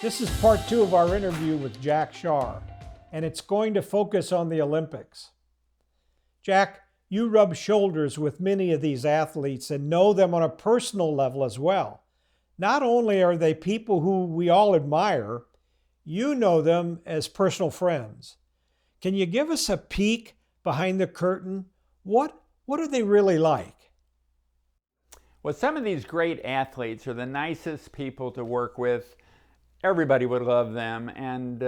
This is part 2 of our interview with Jack Scharr, and it's going to focus on the Olympics. Jack, you rub shoulders with many of these athletes and know them on a personal level as well. Not only are they people who we all admire, you know them as personal friends. Can you give us a peek behind the curtain? What are they really like? Well, some of these great athletes are the nicest people to work with. Everybody would love them. And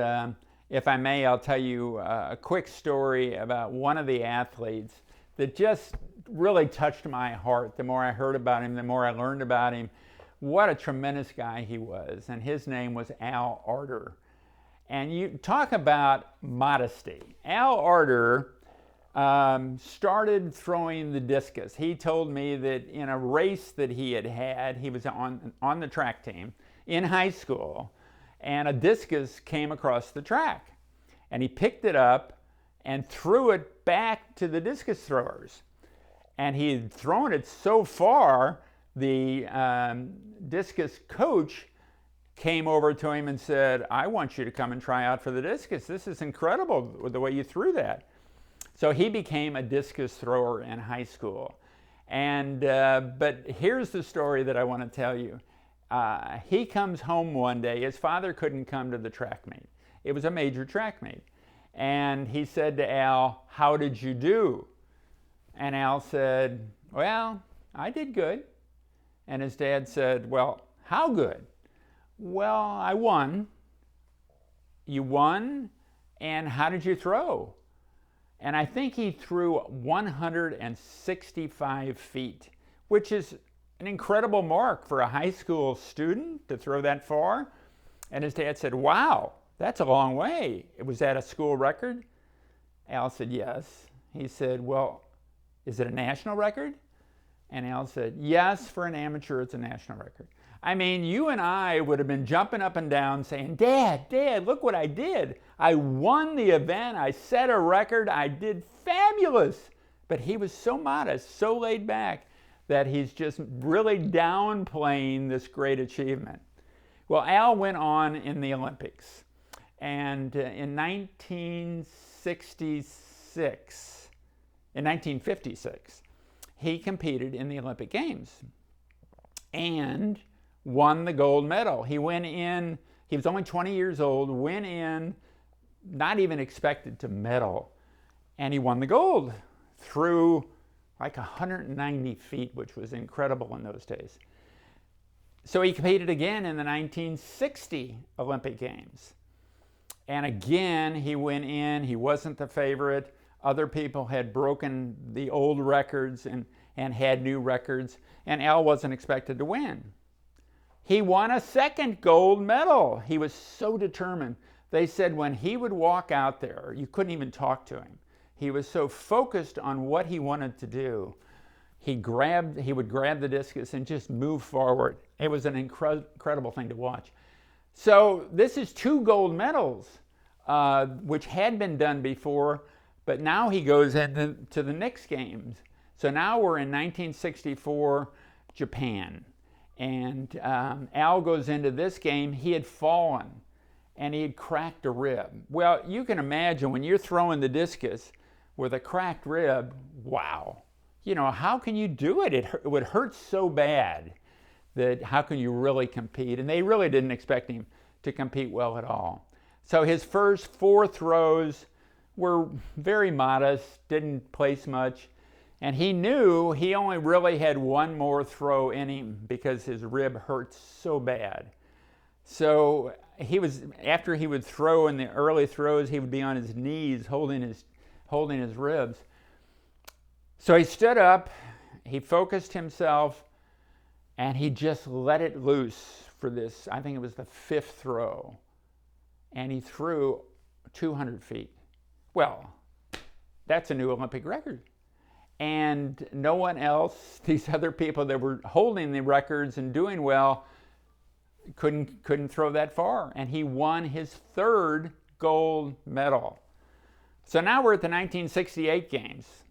if I may, I'll tell you a quick story about one of the athletes that just really touched my heart. The more I heard about him, the more I learned about him. What a tremendous guy he was. And his name was Al Arter. And you talk about modesty. Al Arter started throwing the discus. He told me that in a race that he had, he was on the track team in high school, and a discus came across the track. And he picked it up and threw it back to the discus throwers. And he had thrown it so far, the discus coach came over to him and said, "I want you to come and try out for the discus. This is incredible, the way you threw that." So he became a discus thrower in high school. And but here's the story that I want to tell you. He comes home one day. His father couldn't come to the track meet. It was a major track meet. And he said to Al, "How did you do?" And Al said, "Well, I did good." And his dad said, "Well, how good?" "Well, I won." "You won? And how did you throw?" And I think he threw 165 feet, which is an incredible mark for a high school student to throw that far. And his dad said, "Wow, that's a long way. Was that a school record?" Al said, "Yes." He said, "Well, is it a national record?" And Al said, "Yes, for an amateur, it's a national record." I mean, you and I would have been jumping up and down saying, Dad, look what I did. I won the event. I set a record. I did fabulous." But he was so modest, so laid back, that he's just really downplaying this great achievement. Well, Al went on in the Olympics. And in 1956, he competed in the Olympic Games and won the gold medal. He went in, he was only 20 years old, went in, not even expected to medal, and he won the gold through like 190 feet, which was incredible in those days. So he competed again in the 1960 Olympic Games. And again, he went in, he wasn't the favorite. Other people had broken the old records and had new records, and Al wasn't expected to win. He won a second gold medal. He was so determined. They said when he would walk out there, you couldn't even talk to him. He was so focused on what he wanted to do. He would grab the discus and just move forward. It was an incredible thing to watch. So this is 2 gold medals, which had been done before, but now he goes into the next games. So now we're in 1964, Japan. And Al goes into this game. He had fallen and he had cracked a rib. Well, you can imagine when you're throwing the discus with a cracked rib, wow. You know, how can you do it? It would hurt so bad that how can you really compete? And they really didn't expect him to compete well at all. So his first 4 throws were very modest, didn't place much. And he knew he only really had one more throw in him because his rib hurt so bad. So after he would throw in the early throws, he would be on his knees holding his ribs. So he stood up, he focused himself, and he just let it loose for this, I think it was the 5th throw. And he threw 200 feet. Well, that's a new Olympic record. And no one else, these other people that were holding the records and doing well, couldn't throw that far. And he won his 3rd gold medal. So now we're at the 1968 Games.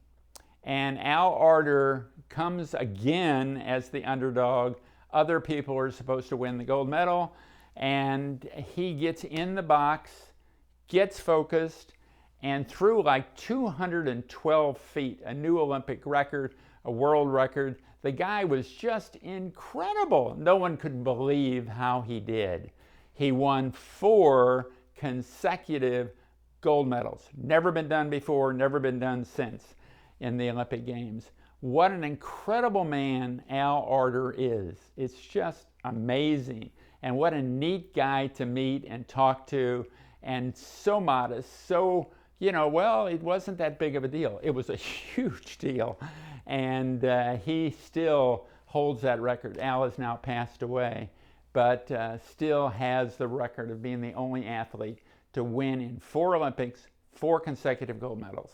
And Al Arter comes again as the underdog. Other people are supposed to win the gold medal. And he gets in the box, gets focused, and threw like 212 feet, a new Olympic record, a world record. The guy was just incredible. No one could believe how he did. He won 4 consecutive gold medals. Never been done before, never been done since in the Olympic Games. What an incredible man Al Arter is. It's just amazing. And what a neat guy to meet and talk to, and so modest, so, well, it wasn't that big of a deal. It was a huge deal. And he still holds that record. Al has now passed away, but still has the record of being the only athlete to win in 4 Olympics, 4 consecutive gold medals.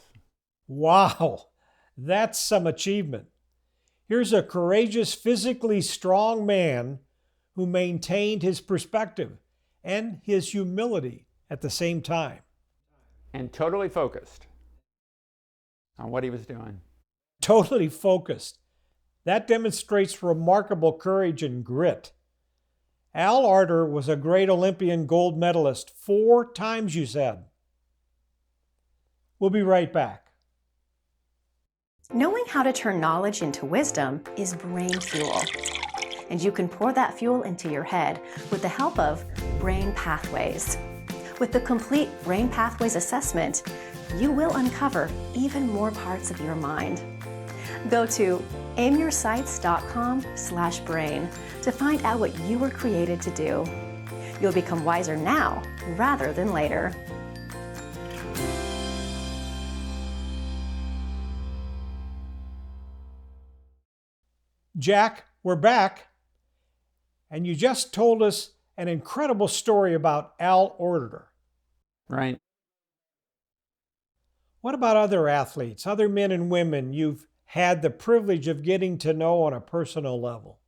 Wow, that's some achievement. Here's a courageous, physically strong man who maintained his perspective and his humility at the same time. And totally focused on what he was doing. Totally focused. That demonstrates remarkable courage and grit. Al Arter was a great Olympian gold medalist 4 times, you said. We'll be right back. Knowing how to turn knowledge into wisdom is brain fuel. And you can pour that fuel into your head with the help of Brain Pathways. With the complete Brain Pathways assessment, you will uncover even more parts of your mind. Go to aimyoursights.com/brain to find out what you were created to do. You'll become wiser now rather than later. Jack, we're back. And you just told us an incredible story about Al Arter. Right. What about other athletes, other men and women you've had the privilege of getting to know on a personal level?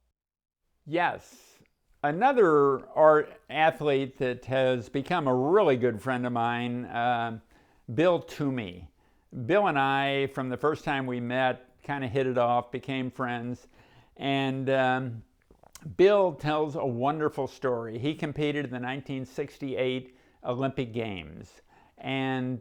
Yes. Another art athlete that has become a really good friend of mine, Bill Toomey. Bill and I, from the first time we met, kind of hit it off, became friends. And Bill tells a wonderful story. He competed in the 1968 Olympic Games. And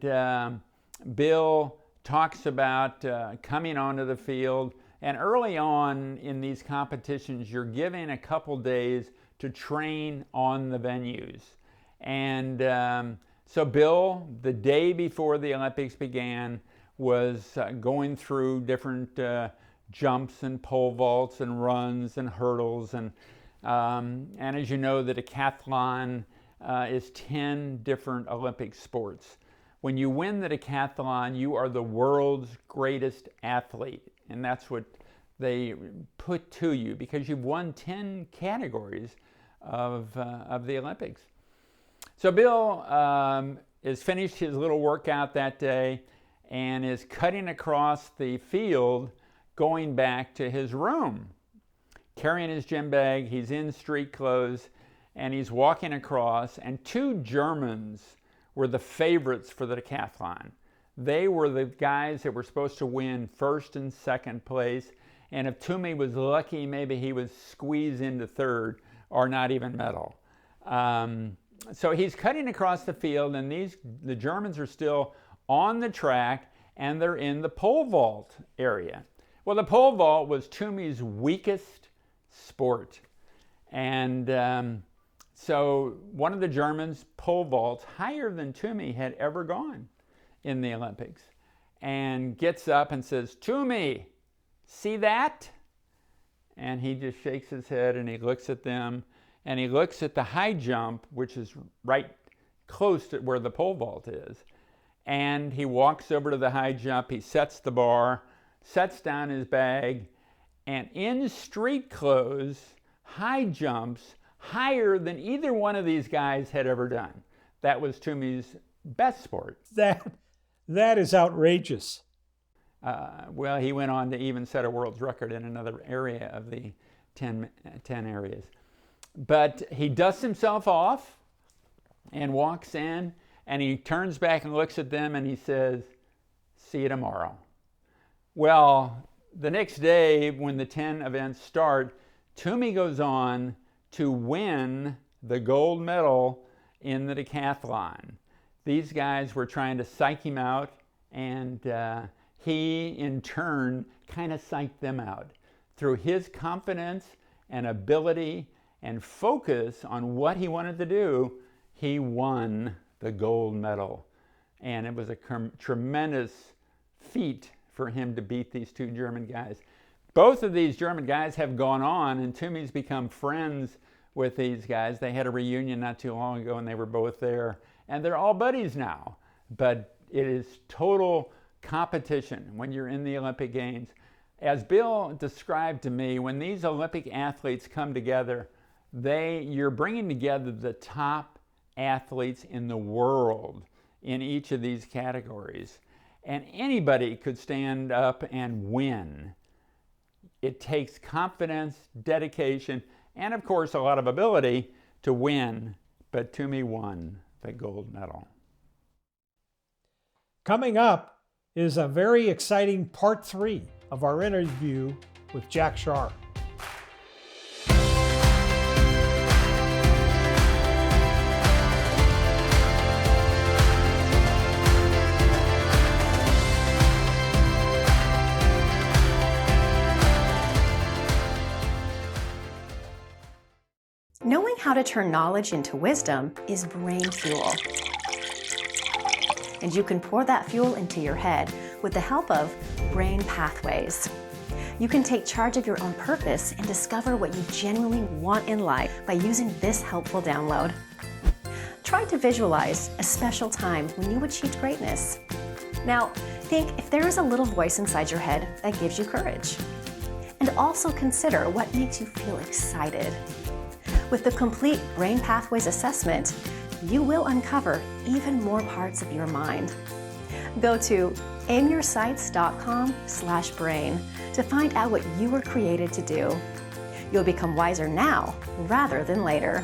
Bill talks about coming onto the field. And early on in these competitions, you're given a couple days to train on the venues. And so Bill, the day before the Olympics began, was going through different jumps and pole vaults and runs and hurdles. And as you know, the decathlon is 10 different Olympic sports. When you win the decathlon, you are the world's greatest athlete. And that's what they put to you because you've won 10 categories of the Olympics. So Bill has finished his little workout that day and is cutting across the field going back to his room. Carrying his gym bag, he's in street clothes, and he's walking across, and 2 Germans were the favorites for the decathlon. They were the guys that were supposed to win first and second place, and if Toomey was lucky, maybe he would squeeze into third or not even medal. So he's cutting across the field, and the Germans are still on the track, and they're in the pole vault area. Well, the pole vault was Toomey's weakest sport. And so one of the Germans pole vaults higher than Toomey had ever gone in the Olympics and gets up and says, "Toomey, see that?" And he just shakes his head and he looks at them and he looks at the high jump, which is right close to where the pole vault is. And he walks over to the high jump, he sets the bar, sets down his bag, and in street clothes, high jumps higher than either one of these guys had ever done. That was Toomey's best sport. That is outrageous. Well, he went on to even set a world's record in another area of the 10 areas. But he dusts himself off and walks in, and he turns back and looks at them and he says, "See you tomorrow." Well, the next day when the 10 events start, Toomey goes on to win the gold medal in the decathlon. These guys were trying to psych him out, and he, in turn, kind of psyched them out. Through his confidence and ability and focus on what he wanted to do, he won the gold medal. And it was a tremendous feat for him to beat these two German guys. Both of these German guys have gone on, and Toomey's become friends with these guys. They had a reunion not too long ago, and they were both there. And they're all buddies now. But it is total competition when you're in the Olympic Games. As Bill described to me, when these Olympic athletes come together, you're bringing together the top athletes in the world in each of these categories. And anybody could stand up and win. It takes confidence, dedication, and of course a lot of ability to win, but Toomey won the gold medal. Coming up is a very exciting part 3 of our interview with Jack Scharr. Knowing how to turn knowledge into wisdom is brain fuel. And you can pour that fuel into your head with the help of brain pathways. You can take charge of your own purpose and discover what you genuinely want in life by using this helpful download. Try to visualize a special time when you achieved greatness. Now, think if there is a little voice inside your head that gives you courage. And also consider what makes you feel excited. With the complete Brain Pathways assessment, you will uncover even more parts of your mind. Go to aimyoursights.com/brain to find out what you were created to do. You'll become wiser now rather than later.